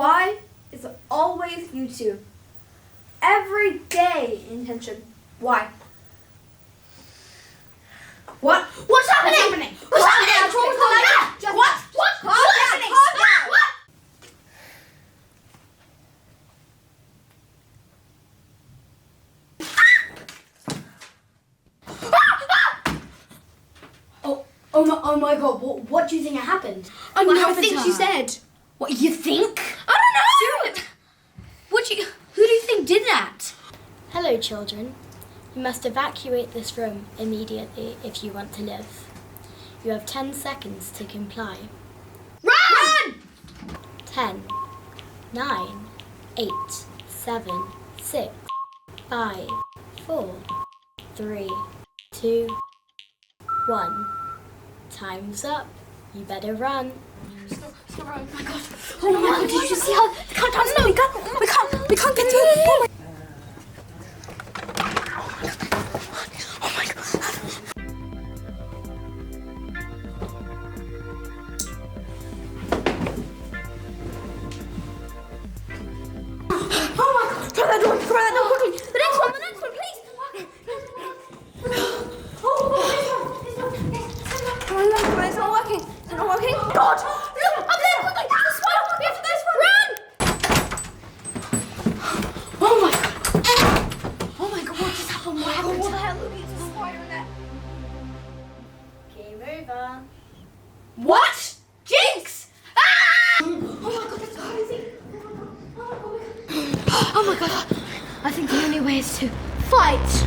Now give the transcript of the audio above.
why is always YouTube. Every day intention. Why? What? What's happening? What's happening? What? Calm down. What? Oh my God! What do you think happened? I think she said. What you think? I don't know. Who do you think did that? Hello, children. You must evacuate this room immediately if you want to live. You have 10 seconds to comply. Run! 10, 9, 8, 7, 6, 5, 4, 3, 2, 1. Time's up. You better run. Oh my God. Oh my God! Did you just see how the countdown? No, we can't get through. Oh my God! Try that door quickly. The next one, please. It's not working. God! Look, up there, quickly. This one. We have to go this one. Run! Oh my God, what just happened? What happened? What the hell? Look, it's a spider in there. Game over. What? Jinx! Oh my God, that's crazy. Oh my God. Oh my God. I think the only way is to fight.